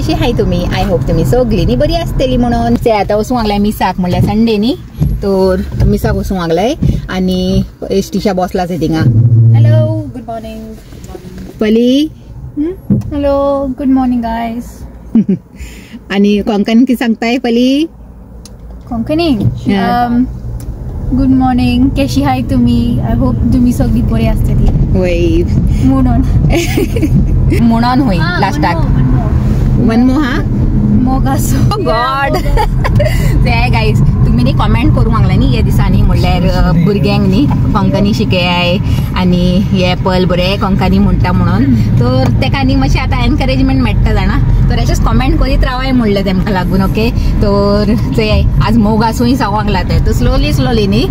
कशी हाय तुम्ही? I hope तुम्ही सगळींनी बरी आसतली म्हणून. ते आता वचूंक लागलाय मिसाक म्हणल्यार संडे न्ही, तर मिसाक वचूंक लागलाय आणि एसटीच्या बसलाच आहे थिंगा. Hello, good morning. पली हॅलो, गुड मॉर्निंग गायस. आणि कोंकणी किती सांगताय पली? कोंकणी गुड मॉर्निंग, कशी हाय तुम्ही? आय होप तुम्ही सगळी बरी आसतली. वय म्हणून म्हणून होईल लास्टाक वनमो हा मोगासो. गॉड. ते गाईज तुम्ही नी कॉमेंट करूंक लागला न्ही ह्या दिसांनी, म्हणल्यार भुरग्यांक न्ही कोंकणी शिकयाय आणि हे पल बरे कोंकणी म्हणटा म्हणून, तर तेका न्ही मातशें आतां एनकरेजमेंट मेळटा जाणा, तर अशेंच कॉमेंट करीत रावाय म्हणलें तेमकां लागून. ओके, तर ते आज मोग आसूय सांगूंक लागता, तर स्लोली न्ही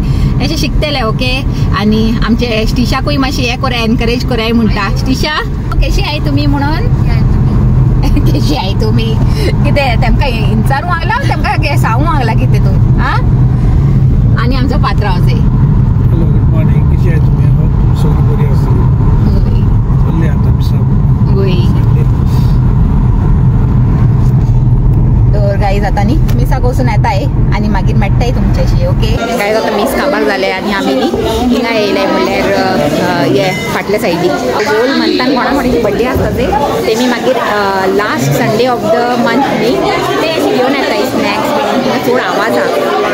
अशें शिकतले. ओके, आणि आमचे स्टिशाकूय मातशें हे कराय, एनकरेज कराय म्हणटा. स्टिशा कशी आहे तुम्ही म्हणून? कशी आहे तुम्ही कितें तेमकां विचारूंक लागला, तेमकां सांगूंक लागला कितें तूं? हा, आणि आमचो पात्रांव जे हॅलो, गुड मॉर्निंग, कशी आहे तुम्ही? सगळी बरी आसतली. चल्ले आता मिसाक. होय, तर गाईज आता न्ही मिसाक वचून येताय आणि मागीर मेळटाय तुमच्याशी. ओके गाईज, आता मिस कामाक जाले आणि आमी न्ही हिंगा येयले म्हणल्यार हे फाटल्या सायडीक गोल म्हणटा कोणा कोणाची बर्थडे आसता तेमी मागीर last Sunday off the month न्ही ते घेवन येताय स्नॅक्स बीन. चड आवाज आहा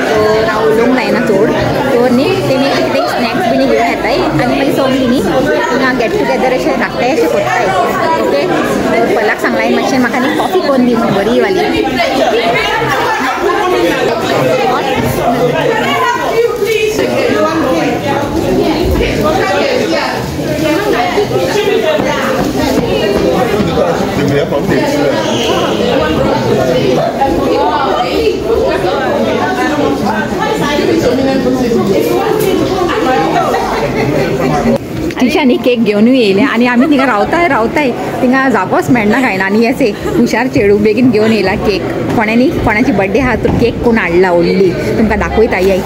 तर हांव उलोवंक जायना चड, तर न्ही तेमी कितें स्नॅक्स बीन घेवन येताय आनी मागीर सगळीं न्ही हिंगा गेट टुगेदर अशें धाकटें अशें करताय. ओके, तर पयलाक सांगलाय मातशें म्हाका न्ही कॉफी करून दी म्हणून बरी वाली. तिशांनी केक घेवनूय येयले आणि आमी थिंगा रावताय थिंगा जागोच मेळना काय ना. आनी असे हुशार चेडू बेगीन घेवन येयला केक. कोणानी कोणाची बर्थडे आहा तर केक कोण हाडला व्हडली तुमकां दाखयता. आई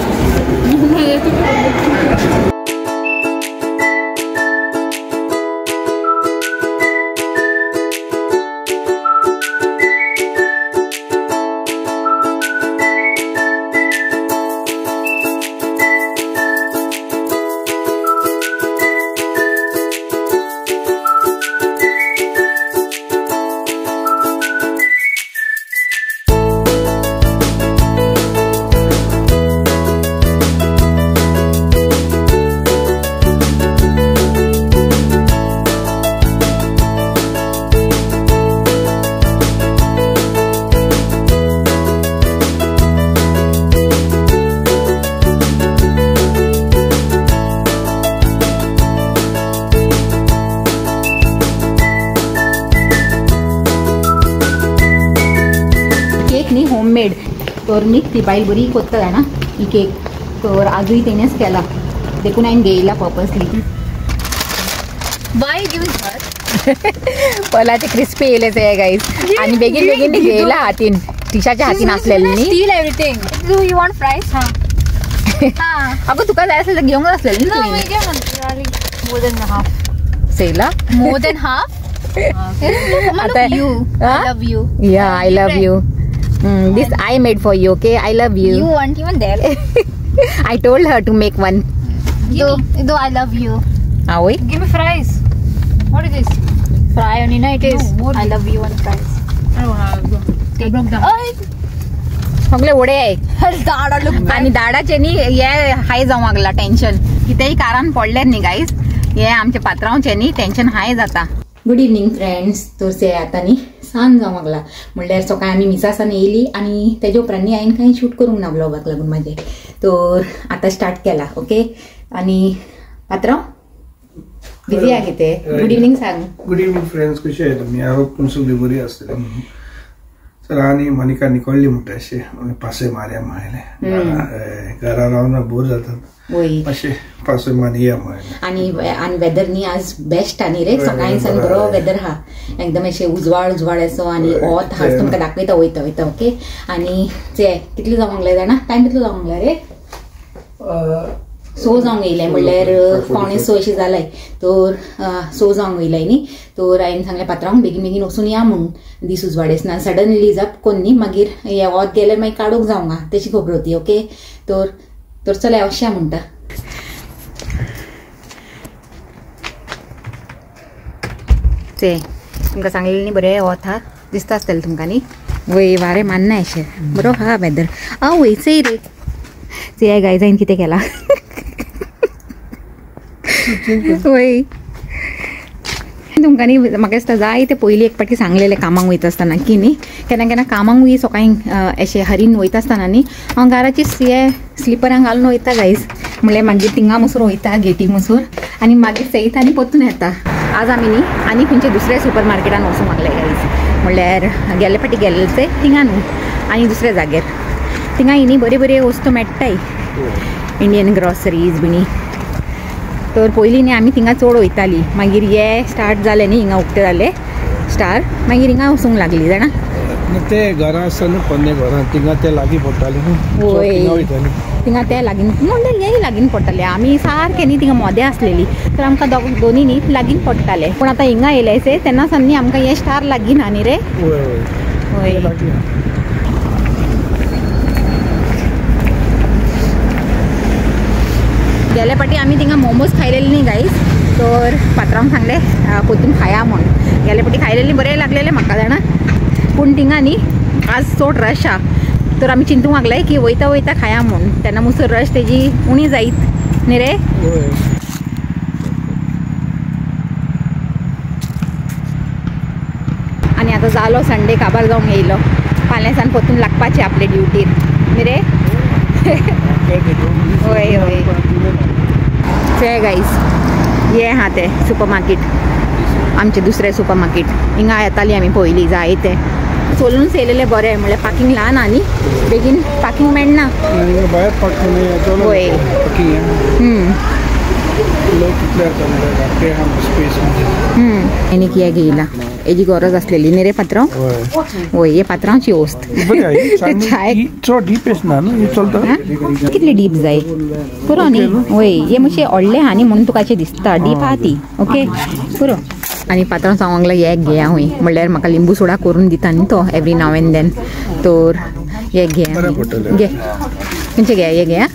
होममेड, तर न्ही ती बायल बरी करता जाणा ही केक, तर आजूय तेणेच केला देखून हांवें घेयला purposely. Why you giving her? पलाचे क्रिस्पी येयले ते गाईज आणि बेगीन घेयला हातीन टिशाच्या हातीन असलेली न्ही. Steal everything. Do you want fries? हा. अगं तुका जाय असेल तर घेवंक असलेली No, we don't. More than half. Sela More than half? आता you. I love you. Yeah, I love you. This I made for you. Okay, I love you. You weren't even there. I told her to make one. Though I love you. Ah, wait. Give me fries. What is this? Fry only, no? It is. No, I love you and fries. I don't have. I broke down. सगळे वडे आहे दाडा लोक आणि दाडाचे न्ही हे हाय जावंक लागला tension कितेंय कारण पडले न्ही गाईज हे आमच्या पात्रांवचे न्ही टेन्शन हाय जाता. Good evening friends. तर ते आता न्ही सांज जावंक लागला म्हणल्यार सकाळी आमी मिसासान येयली आणि तेजे उपरांत हांवें कांय शूट करूंक ना ब्लॉगाक लागून म्हाजे, तर आता स्टार्ट केला. ओके, आणि पात्रांव बिझी आहे कितें? गुड इवनिंग सांग. गुड इवनिंग फ्रेंड्स, कशी आहे तुम्ही? हांव पूण सगळी बरी आसतली. चल आनी मनिका निकोळ्ळी म्हणटा अशें पासय मारया म्हळें, घरा रावन बोर जातात मातशें पासय मारया म्हळें. आणि वेदर न्ही आज बेस्ट आनी रे सकाळी सान बरो वेदर हा एकदम अशें उजवाड असो आणि वोत हा तुमकां दाखयता वयता. ओके, आणि ते कितले जावंक लागले जाणा? टायम कितलो जावंक लागला रे? सो जावंक येयलें म्हणल्यार 5:45 अशी जालाय. तर सो जावंक येयलाय न्ही. तर हांवें सांगलें पात्रांक बेगीन बेगीन वचून या म्हणून दीस उजवाडेसना सडनली जप कोन्न न्ही मागीर हे वत गेल्यार मागीर काडूंक जावंक तेची खबर होती. ओके तर चल अशें म्हणटा. ते तुमकां सांगलें न्ही बरें वत हा दिसता आसतलें तुमकां न्ही. वय वारें मान्ना अशें बरो हा वेदर. वयचंय रे ते गाय जायन कितें केलां वय तुमकां न्ही म्हाका दिसता जाय ते पयलीं एक पाटी सांगलेलें कामाक वयता आसतना की न्ही केन्ना केन्ना कामाक वय सकाळीं अशें हरीन वयता आसतना न्ही हांव घराची हे स्लिपरां घालून वयता गायज. म्हणल्यार मागीर थिंगा मसूर वयता गेटी मसूर आनी मागीर सेयता आनी परतून येता. आज आमी न्ही आनी खंयचे दुसऱ्या सुपर मार्केटान वचूंक लागले गायज. म्हणल्यार गेल्ले फाटी गेल्ले थिंगा न्हू आनी दुसऱ्या जाग्यार थिंगा न्ही बऱ्यो बऱ्यो वस्तू मेळटाय इंडियन ग्रॉसरीज बिणी. तर पयलीं न्ही आमी थिंगा चड वयतालीं मागीर हे स्टार्ट जालें न्ही हिंगा उक्ते जाले स्टार मागीर हिंगा वचूंक लागली जाणा. ते घरा आसता न्हू पोन्ने घरां थिंगा ते लागीं पडटाले न्हू. वय थिंगा ते लागीं म्हणल्यार हेय लागीं पडटाले. आमी सारके न्ही थिंगा मोद्या आसलेली तर आमकां दोनी न्ही लागीं पडटाले. पूण आतां हिंगा येयलेसे तेन्ना सान न्ही आमकां हे स्टार लागीं ना न्ही रे. वय गेल्या फाटी आमी थिंगा मोमोज खायलेले न्ही गायज. तर पात्रांक सांगलें पोतून खाया म्हूण. गेल्या फाटी खायलेली बरें लागलेले म्हाका जाणा. पूण थिंगा न्ही आज चड रश हा. तर आमी चिंतूंक लागले की वयता वयता खाया म्हूण तेन्ना मुसर रश तेजी उणी जायत न्ही रे. आनी आतां जालो संडे काबार जावंक येयलो. फाल्यां सान परतून लागपाचें आपले ड्युटीर न्ही रे. वय वय ते गायज हे हा ते सुपर मार्केट आमचे दुसरे सुपर मार्केट. हिंगा येतालीं आमी पयलीं जाय ते चलून येयलेले बरें म्हणल्यार पार्किंग ल्हान आनी बेगीन पार्किंग मेळना. वय आनी हे घेयला हेजी गरज आसलेली न्ही रे पात्रांव. वय हे पात्रांवची वस्त कितली डीप जाय पुरो न्ही. वय हे मातशें व्हडलें आहा न्ही म्हणून तुका अशें दिसता डीप आहा ती. ओके पुरो आनी पात्रांव सांगूंक लागला हे घेया हुंय म्हणल्यार म्हाका लिंबू सोडा करून दिता न्ही तो एवरी नाव एंड देन. तर हे घेया घे खंयचे घे हे घेया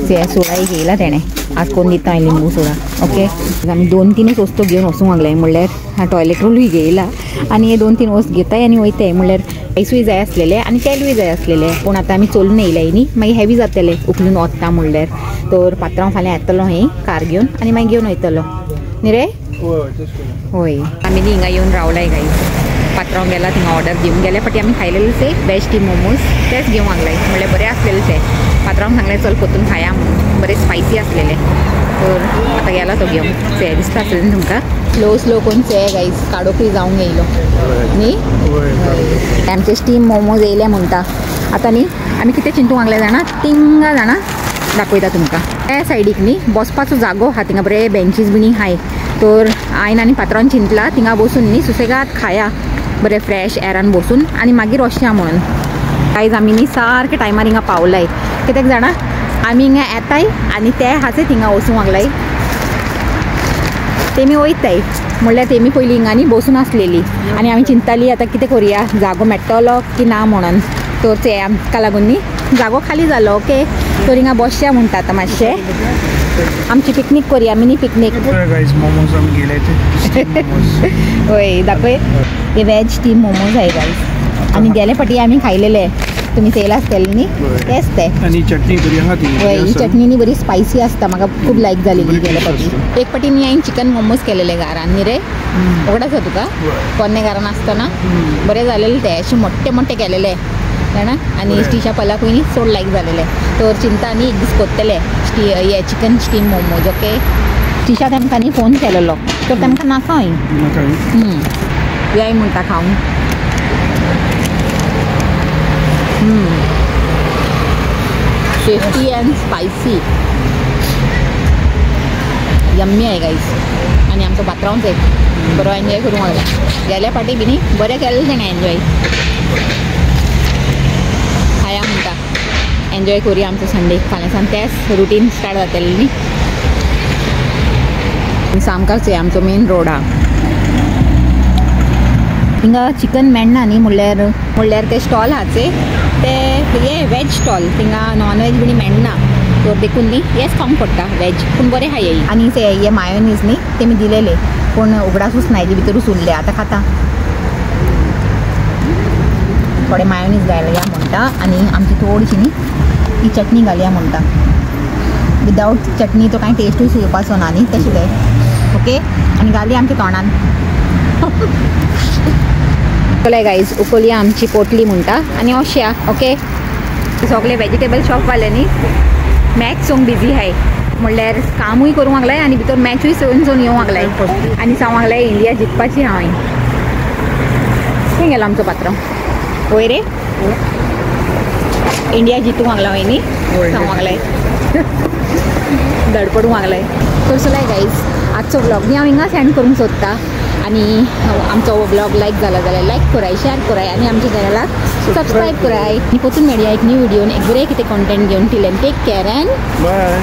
ते सोडाय घेयला तेणें आज कोण दिता हांवें लिंबू सोडा. ओके आमी 2-3 वस्तू घेवन वचूंक लागलाय म्हणल्यार हा टॉयलेट रोलूय घेयला आनी हे 2-3 वस्त घेताय आनी वयताय. म्हणल्यार पयसूय जाय आसलेले आनी तेलूय जाय आसलेले पूण आतां आमी चलून येयलाय न्ही मागीर हेवी जातले उखलून वता म्हणल्यार. तर पात्रांव फाल्यां येतलो हें कार घेवन आनी मागीर घेवन वयतलो न्ही रे. वय आमी न्ही हिंगा येवन रावलाय गायज. पात्रांव गेला थिंगा ऑर्डर दिवंक. गेल्या फाटी आमी खायलेले ते वेज टी मोमोज तेच घेवंक लागलाय म्हणल्यार बरें आसलेले ते. पात्रांव सांगलें चल परतून खाया म्हणून बरें स्पायसी आसलेले. तर आतां गेला तो घेवंक ते दिसता आसलें न्ही तुमकां. स्लो करून ते गायज काडोकूय जावंक येयलो न्ही. आमचे स्टीम मोमोज येयले म्हणटा. आतां न्ही आमी कितें चिंतूंक लागले जाणा थिंगा जाणा दाखयता तुमकां. त्या सायडीक न्ही बसपाचो जागो आहा थिंगा बरे बेंचीस बिणी हाय. तर हांवें आनी पात्रांवान चिंतला थिंगा बसून न्ही सुसेगाद खाया बरें फ्रेश एरान बसून आनी मागीर वचया म्हणून. गायज आमी न्ही सारके टायमार हिंगा पावलाय कित्याक जाणा आमी हिंगा येताय आनी ते हाचे थिंगा वचूंक लागलाय. तेमी वयताय म्हणल्यार तेमी पयलीं हिंगा न्ही बसून आसलेली आनी आमी चिंततालीं आतां कितें करुया जागो मेळटलो की ना म्हणून. तर ते आमकां लागून न्ही जागो खाली जालो. ओके तर हिंगा बसया म्हणटा आतां मातशें आमची पिकनीक करुया मिनी पिकनीक. वय दाखय हे वेज स्टीम मोमोज आहे गायज आनी गेले फाटी आमी खायलेले तुमी चेयला आसतले न्ही तेच ते. आनी चटणी बरी आहा ती. वय ही चटणी न्ही बरी स्पायसी आसता म्हाका खूब लायक जालेली गेल्या फाटी. एक फाटी न्ही हांवें चिकन मोमोज केलेले घरान न्ही रे. वगडाच तुका पोन्ने घरान आसतना बरें जालेले ते अशे मोठे मोठे केलेले जाणा आनी स्टिशा पलाकूय न्ही चड लायक जालेले. तर चिंता न्ही एक दीस कोत्तले हे चिकन स्टीम मोमोज. ओके स्टिशा तेमकां न्ही फोन केलेलो तर तेमकां नाका हांवें येय म्हणटा खावंक. टेस्टी एंड स्पायसी यम्मी आहे गायज आनी आमचो पात्रांवच एक बरो एन्जॉय करूंक लागला. गेल्या फाटी बी न्ही बरें केलें तेणें एन्जॉय खाया म्हणटा एन्जॉय करूया आमचो संडे. फाल्यां तेच रुटीन स्टार्ट जातलें न्ही. सामकाच हे आमचो मेन रोड हा. हिंगा चिकन मेळना न्ही म्हणल्यार ते स्टॉल आहाचे ते हे वेज स्टॉल. थिंगा नॉन वेज बी मेळना. तर देखून न्ही हेच खावंक पडटा वेज. पूण बरें आहा हे. आनी हे मायोनीज न्ही तेमी दिलेले पूण उगडासूच ना हेजे भितरूच उरले. आतां खाता. थोडे मायोनीज घालया म्हणटा आनी आमची थोडीशी न्ही ती चटणी घालया म्हणटा. विदाउट चटणी तो कांय टेस्टूच येवपाचो ना न्ही तशें ते. ओके आनी घालया आमच्या तोंडान. चला गायज उखलया आमची पोटली म्हणटा आनी अशें. ओके सगळे वेजिटेबल शॉप वाले न्ही मॅच सोंग बिजी आहाय म्हणल्यार कामूय करूंक लागलाय आनी भितर मॅचूय चोवन येवंक लागलाय. आनी सांगूंक लागलाय इंडिया जिखपाची हांवें. खंय गेलो आमचो पात्रांव. वय रे इंडिया जितूंक लागला वय न्ही सांगूंक लागलाय. धडपडूंक लागलाय. तर चलाय गायज आजचो ब्लॉग न्ही हांव हिंगा सेंड करूंक सोदता. आनी आमचो ब्लॉग लायक जाला जाल्यार लायक कराय शेअर कराय आनी आमच्या चॅनलाक सबस्क्रायब कराय. आनी परतून मेळया एक न्यू व्हिडिओन एक बरें कितें कंटेंट घेवन. Till take care and bye.